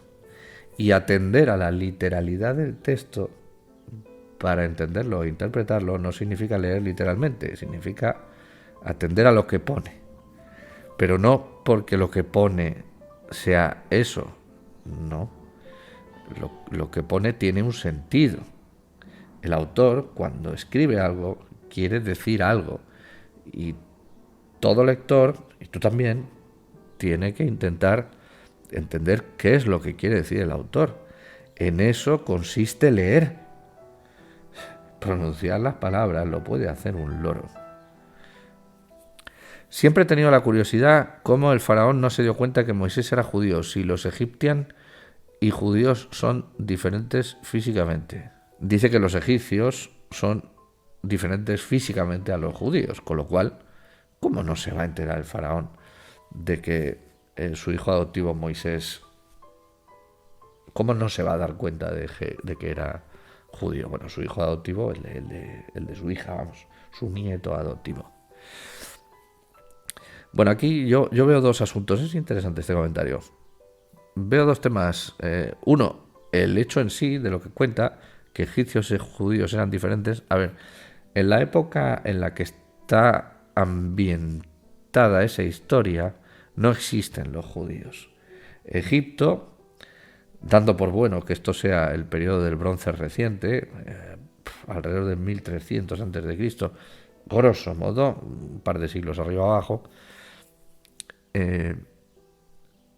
Y atender a la literalidad del texto para entenderlo e interpretarlo no significa leer literalmente, significa atender a lo que pone. Pero no porque lo que pone sea eso, no. Lo que pone tiene un sentido. El autor, cuando escribe algo, quiere decir algo, y todo lector, y tú también, tiene que intentar entender qué es lo que quiere decir el autor. En eso consiste leer. Pronunciar las palabras lo puede hacer un loro. Siempre he tenido la curiosidad cómo el faraón no se dio cuenta que Moisés era judío, si los egipcios y judíos son diferentes físicamente. Dice que los egipcios son diferentes físicamente a los judíos, con lo cual, ¿cómo no se va a enterar el faraón de que su hijo adoptivo Moisés, cómo no se va a dar cuenta de que era judío? Bueno, su hijo adoptivo, el de su hija, vamos, su nieto adoptivo. Bueno, aquí yo veo 2 asuntos, es interesante este comentario. Veo 2 temas. Uno, el hecho en sí de lo que cuenta, que egipcios y judíos eran diferentes. A ver, en la época en la que está ambientada esa historia, no existen los judíos. Egipto, dando por bueno que esto sea el periodo del bronce reciente, alrededor de 1300 antes de Cristo, grosso modo, un par de siglos arriba abajo,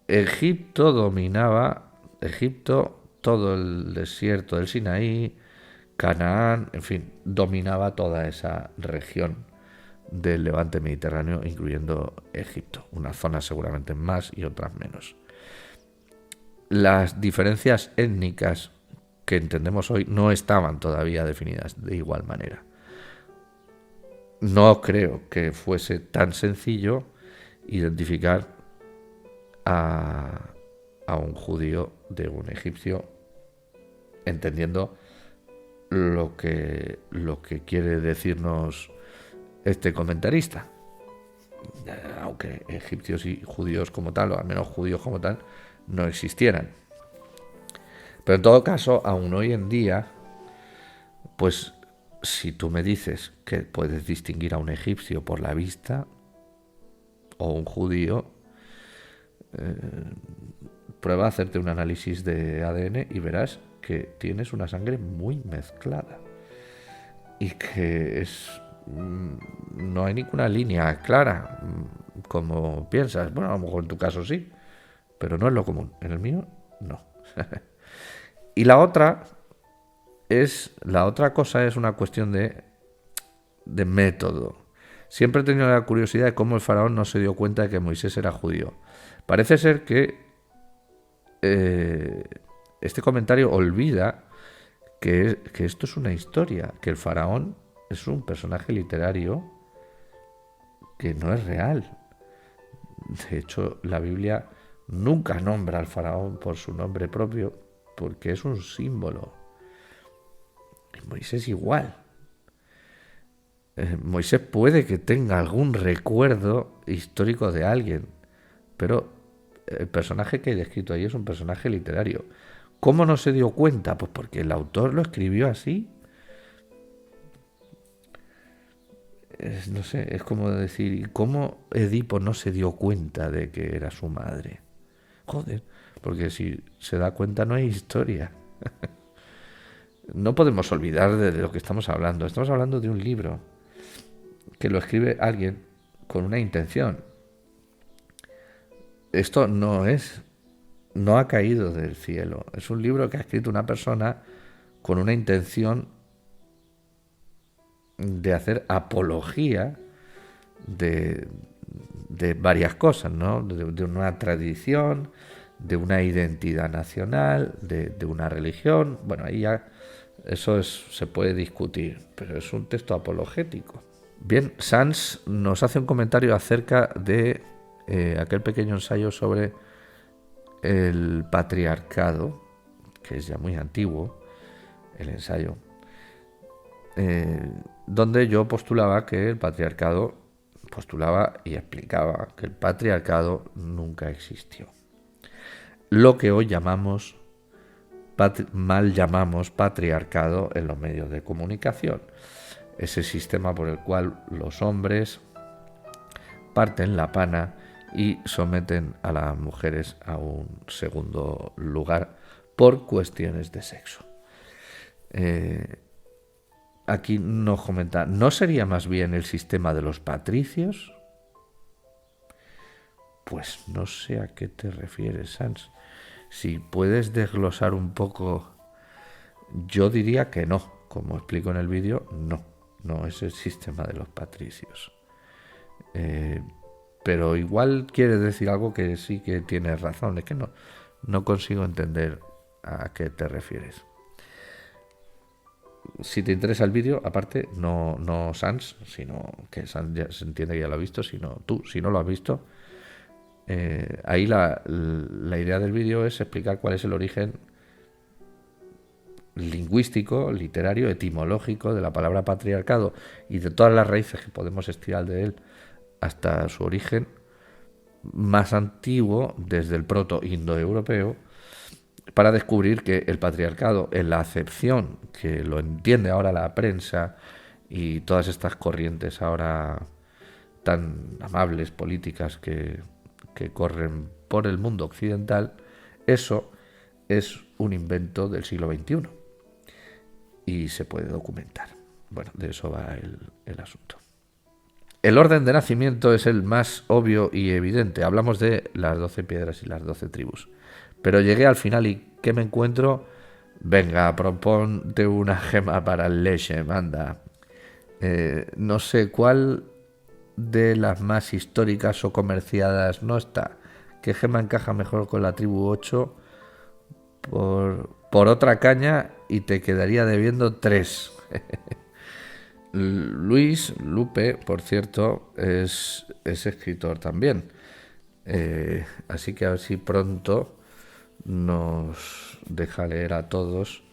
Egipto dominaba, todo el desierto del Sinaí, Canaán, en fin, dominaba toda esa región del levante mediterráneo, incluyendo Egipto. Unas zonas seguramente más y otras menos. Las diferencias étnicas que entendemos hoy no estaban todavía definidas de igual manera. No creo que fuese tan sencillo identificar a un judío de un egipcio, entendiendo lo que quiere decirnos este comentarista. Aunque egipcios y judíos como tal, o al menos judíos como tal, no existieran. Pero en todo caso, aún hoy en día, pues si tú me dices que puedes distinguir a un egipcio por la vista o un judío, prueba a hacerte un análisis de ADN y verás que tienes una sangre muy mezclada y que no hay ninguna línea clara como piensas. Bueno, a lo mejor en tu caso sí, pero no es lo común. En el mío, no. Y la otra cosa es una cuestión de método. Siempre he tenido la curiosidad de cómo el faraón no se dio cuenta de que Moisés era judío. Parece ser que este comentario olvida que esto es una historia, que el faraón es un personaje literario que no es real. De hecho, la Biblia nunca nombra al faraón por su nombre propio, porque es un símbolo. Y Moisés igual. Moisés puede que tenga algún recuerdo histórico de alguien, pero el personaje que he descrito ahí es un personaje literario. ¿Cómo no se dio cuenta? Pues porque el autor lo escribió así. No sé, es como decir, ¿cómo Edipo no se dio cuenta de que era su madre? Joder, porque si se da cuenta no hay historia. No podemos olvidar de lo que estamos hablando. Estamos hablando de un libro que lo escribe alguien con una intención. Esto no ha caído del cielo. Es un libro que ha escrito una persona con una intención de hacer apología de varias cosas, ¿no? De una tradición, de una identidad nacional, de una religión. Bueno, ahí ya eso se puede discutir, pero es un texto apologético. Bien, Sanz nos hace un comentario acerca de aquel pequeño ensayo sobre el patriarcado, que es ya muy antiguo, el ensayo, donde yo postulaba y explicaba que el patriarcado nunca existió. Lo que hoy mal llamamos patriarcado en los medios de comunicación. Ese sistema por el cual los hombres parten la pana y someten a las mujeres a un segundo lugar por cuestiones de sexo. Aquí nos comenta, ¿no sería más bien el sistema de los patricios? Pues no sé a qué te refieres, Sanz. Si puedes desglosar un poco, yo diría que no. Como explico en el vídeo, no es el sistema de los patricios. Pero igual quiere decir algo que sí que tienes razón. Es que no consigo entender a qué te refieres. Si te interesa el vídeo, aparte, no Sanz, sino que Sanz ya se entiende que ya lo ha visto, sino tú, si no lo has visto, ahí la idea del vídeo es explicar cuál es el origen lingüístico, literario, etimológico de la palabra patriarcado y de todas las raíces que podemos estirar de él hasta su origen más antiguo, desde el proto-indoeuropeo, para descubrir que el patriarcado, en la acepción que lo entiende ahora la prensa y todas estas corrientes ahora tan amables políticas que corren por el mundo occidental, eso es un invento del siglo XXI. y se puede documentar. Bueno, de eso va el asunto. El orden de nacimiento es el más obvio y evidente. Hablamos de las 12 piedras y las 12 tribus. Pero llegué al final y ¿qué me encuentro? Venga, proponte una gema para el Leshem, anda. No sé cuál de las más históricas o comerciadas no está. ¿Qué gema encaja mejor con la tribu 8? Por otra caña y te quedaría debiendo 3. Lupe, por cierto, es escritor también. Así que a ver si pronto nos deja leer a todos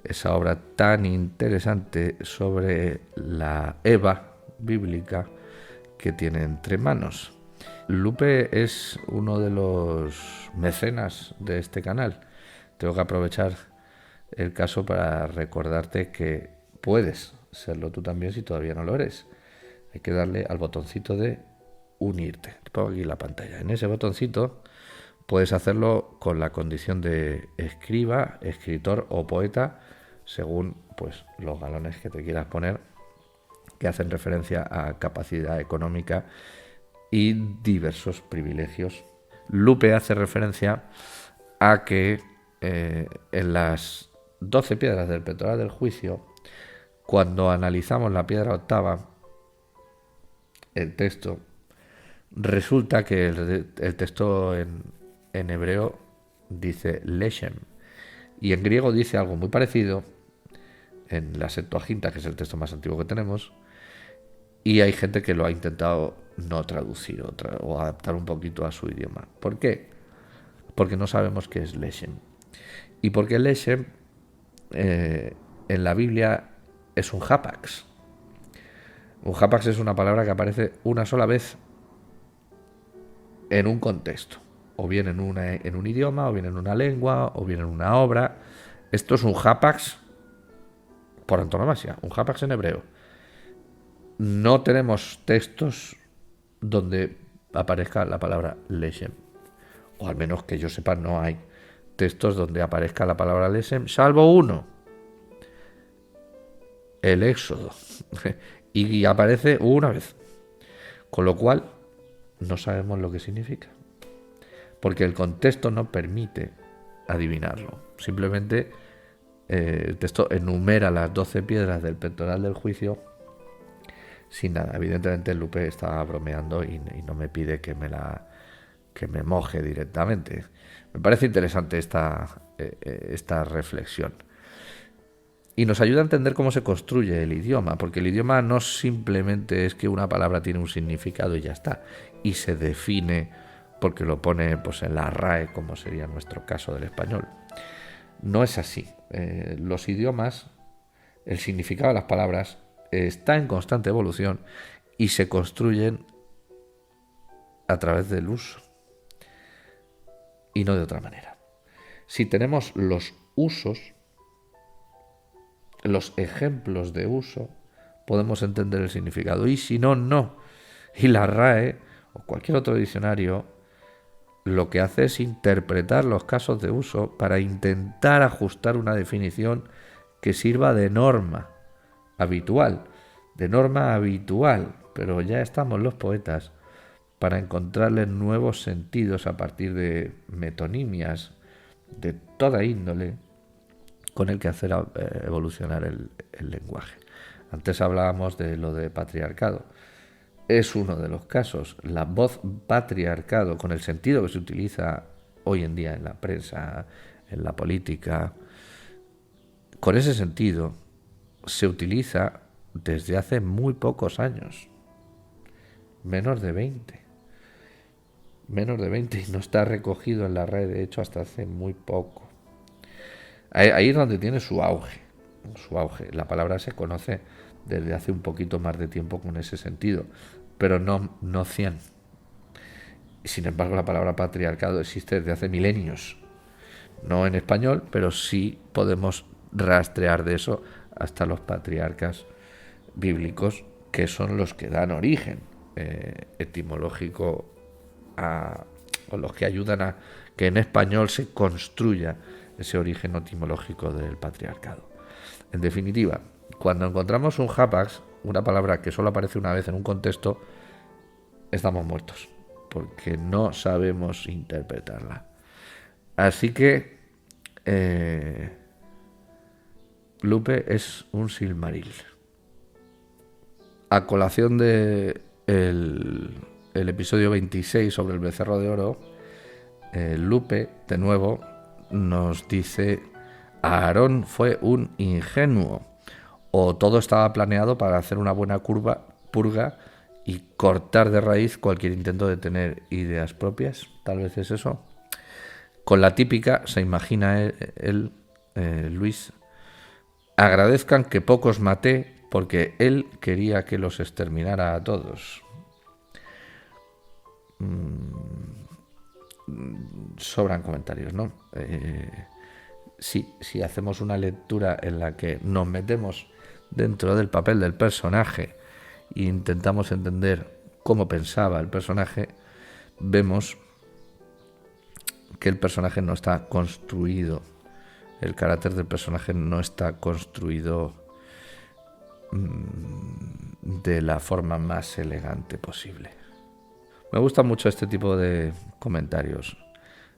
esa obra tan interesante sobre la Eva bíblica que tiene entre manos. Lupe es uno de los mecenas de este canal. Tengo que aprovechar el caso para recordarte que puedes serlo tú también si todavía no lo eres. Hay que darle al botoncito de unirte. Te pongo aquí la pantalla. En ese botoncito puedes hacerlo con la condición de escriba, escritor o poeta, según pues los galones que te quieras poner, que hacen referencia a capacidad económica y diversos privilegios. Lupe hace referencia a que en las 12 piedras del pectoral del juicio, cuando analizamos la piedra octava, el texto, resulta que el texto en hebreo dice Leshem y en griego dice algo muy parecido en la Septuaginta, que es el texto más antiguo que tenemos, y hay gente que lo ha intentado no traducir o adaptar un poquito a su idioma. ¿Por qué? Porque no sabemos qué es Leshem. Y porque Leshem en la Biblia es un hapax. Un hapax es una palabra que aparece una sola vez en un contexto, o bien en un idioma, o bien en una lengua, o bien en una obra. Esto es un hapax por antonomasia, un hapax en hebreo. No tenemos textos donde aparezca la palabra Leshem, o al menos que yo sepa no hay textos donde aparezca la palabra Leshem, salvo uno, el Éxodo, y aparece una vez, con lo cual no sabemos lo que significa, porque el contexto no permite adivinarlo. Simplemente el texto enumera las 12 piedras del pectoral del juicio sin nada. Evidentemente Lupe está bromeando y no me pide que me moje directamente. Me parece interesante esta reflexión. Y nos ayuda a entender cómo se construye el idioma, porque el idioma no simplemente es que una palabra tiene un significado y ya está, y se define porque lo pone pues en la RAE, como sería nuestro caso del español. No es así. Los idiomas, el significado de las palabras está en constante evolución y se construyen a través del uso y no de otra manera. Si tenemos los usos, los ejemplos de uso, podemos entender el significado, y si no, no. Y la RAE o cualquier otro diccionario lo que hace es interpretar los casos de uso para intentar ajustar una definición que sirva de norma habitual, pero ya estamos los poetas para encontrarle nuevos sentidos a partir de metonimias de toda índole con el que hacer evolucionar el lenguaje. Antes hablábamos de lo de patriarcado. Es uno de los casos. La voz patriarcado, con el sentido que se utiliza hoy en día en la prensa, en la política, con ese sentido se utiliza desde hace muy pocos años. Menos de 20, y no está recogido en la red, de hecho, hasta hace muy poco. Ahí es donde tiene su auge. La palabra se conoce desde hace un poquito más de tiempo con ese sentido, pero no 100. Sin embargo, la palabra patriarcado existe desde hace milenios. No en español, pero sí podemos rastrear de eso hasta los patriarcas bíblicos, que son los que dan origen etimológico o los que ayudan a que en español se construya ese origen etimológico del patriarcado. En definitiva, cuando encontramos un hapax, una palabra que solo aparece una vez en un contexto, estamos muertos, porque no sabemos interpretarla. Así que Lupe es un Silmaril. A colación de el episodio 26 sobre el becerro de oro, Lupe, de nuevo, nos dice: Aarón fue un ingenuo, o todo estaba planeado para hacer una buena purga y cortar de raíz cualquier intento de tener ideas propias. Tal vez es eso. Con la típica, se imagina Luis: agradezcan que pocos maté, porque él quería que los exterminara a todos. Sobran comentarios, ¿no? Si hacemos una lectura en la que nos metemos dentro del papel del personaje e intentamos entender cómo pensaba el personaje, vemos que el personaje no está construido, el carácter del personaje no está construido de la forma más elegante posible. Me gusta mucho este tipo de comentarios.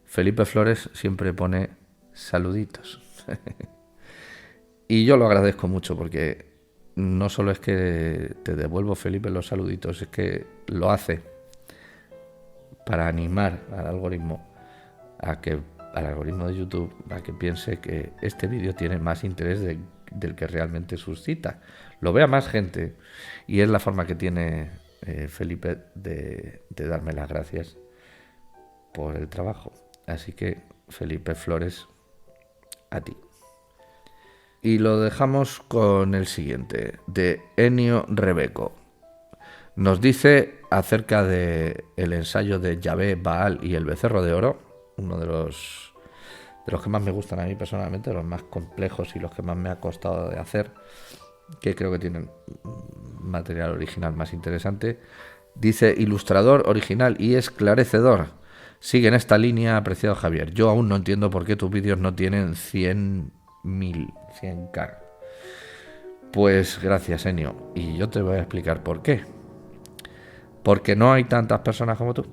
Felipe Flores siempre pone saluditos. Y yo lo agradezco mucho, porque no solo es que te devuelvo, Felipe, los saluditos, es que lo hace para animar al algoritmo de YouTube a que piense que este vídeo tiene más interés del que realmente suscita. Lo vea más gente, y es la forma que tiene Felipe de darme las gracias por el trabajo. Así que, Felipe Flores, a ti. Y lo dejamos con el siguiente, de Ennio Rebeco. Nos dice acerca del ensayo de Yahvé, Baal y el becerro de oro, uno de los que más me gustan a mí personalmente, de los más complejos y los que más me ha costado de hacer, que creo que tienen material original más interesante. Dice: ilustrador original y esclarecedor. Sigue en esta línea, apreciado Javier. Yo aún no entiendo por qué tus vídeos no tienen 100K. Pues gracias, Ennio. Y yo te voy a explicar por qué. Porque no hay tantas personas como tú.